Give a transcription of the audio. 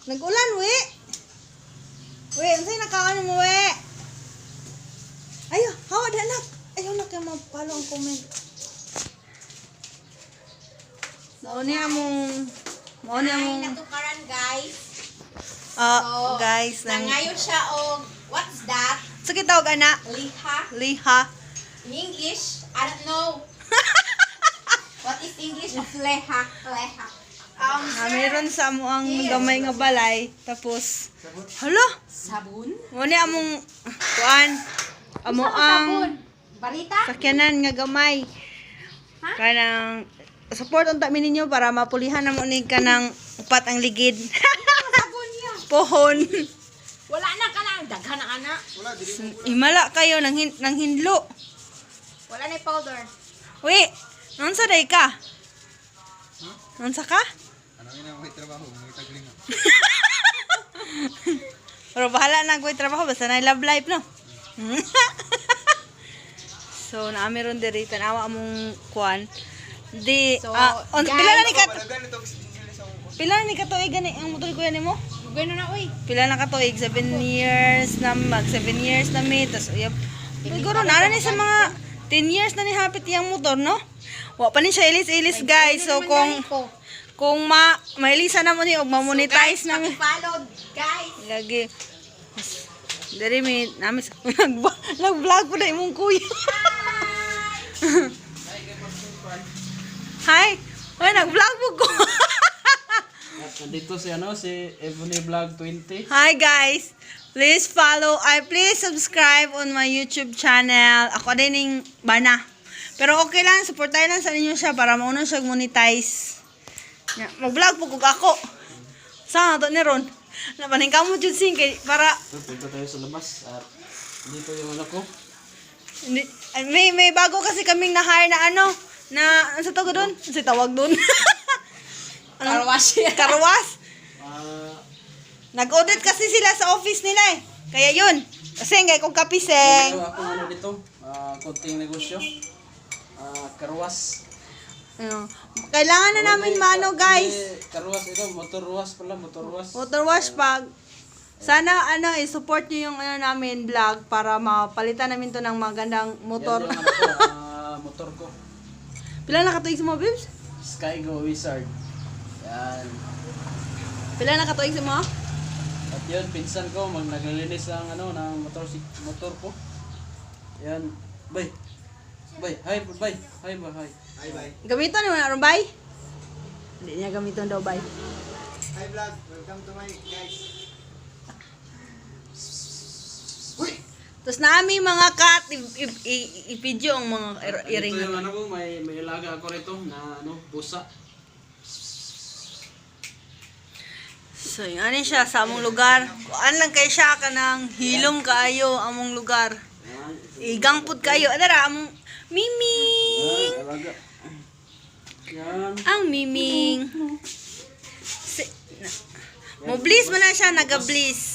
Nag-ulan, we. We, unsay nakaano mo, we? Ayo, hawa da nak. Ayaw na kayo mapalo ang comment. Mao ni among natukaran, guys. guys, Nangayo siya og what's that? so kitawag ana, Liha. liha. In English, I don't know. What is English of leha? Leha. Meron sa amo ang gamay nga balay, tapos hala, Sabon? mo ni among kuan, amo ang Barita? sakyanan nga gamay. Ha? Kanang support unta mi ninyo para mapulihan namo ni kanang upat ang ligid. Sabon niya. Pohon. Wala na ka lang. Daghan na ana. Imala kayo nang hinlo. Wala na yung powder. Wi, nunsa day ka? Nunsa ka? Ano nga may trabaho, may taglinga. Pero bahala na ko trabaho basta na love life no. So naami ron diri tanawa among kuan. Di So, pila na ni ka Palagan itong sinili sa mga pila na ni ka tuig gani ang motor ko yan nimo? Gano na, uy. Pila na ka tuig 7 years na mag 7 years na mi tas uyab. Siguro na ni sa mga 10 years na ni hapit yang motor no. Wa pa ni siya ilis-ilis guys. So kung mailisa na mo ni og ma-monetize na mi. Follow, guys. Lagi. Dari mi namis nag-vlog po na imong kuya. Hi. Oy, nag-vlog po ko. Nandito si Ebony Vlog 20. Hi guys. Please follow, please subscribe on my YouTube channel. Ako din ning bana. Pero okay lang, supportahan lang sa inyo siya para mauna siya monetize. Mag-vlog po kung ako. Saan na to ni Ron? Napaning ka mo jud sing kay para So, punta tayo sa labas. At dito yung anak ko. hindi, may bago kasi kaming na-hire na ano sa tawag doon? Sa tawag doon. Karwash yan. Karwas. Ah, Nag-audit kasi sila sa office nila eh. Kaya yun. Kasi ngay kong kapiseng. ito ako dito. Konting negosyo. Karwas. Kailangan na namin mano guys. Karwas ito. Motor ruwas pala. Motor ruwas. Motor wash pag. Sana i-support niyo yung namin vlog para mapalitan namin to ng magandang motor. Yan yung anak ko. Motor ko. Pila na katuig sa mga babes? Sky Go Wizard. Yan. Pila na katuig sa mga? At yun, pinsan ko, naglilinis ng ng motor ko. Yan. Bay. Bay. Hi, bay. Hi, ba. Hi. Hi, bye. Gamiton mo na ron bay? Hindi niya gamiton daw bay. Hi, vlog. Welcome to my guys. Tapos namin mga cat, i-video ang mga iring. Ito yung ko, may ilaga ako rito na pusa. So, yung ano siya sa among lugar. Kuan lang kay siya ka ng hilom kaayo among lugar. Yan. Igangpod kayo. Adara, among miming. Yan, ilaga. Yan. Ang miming. Mo bliss man na siya, naga-bliss.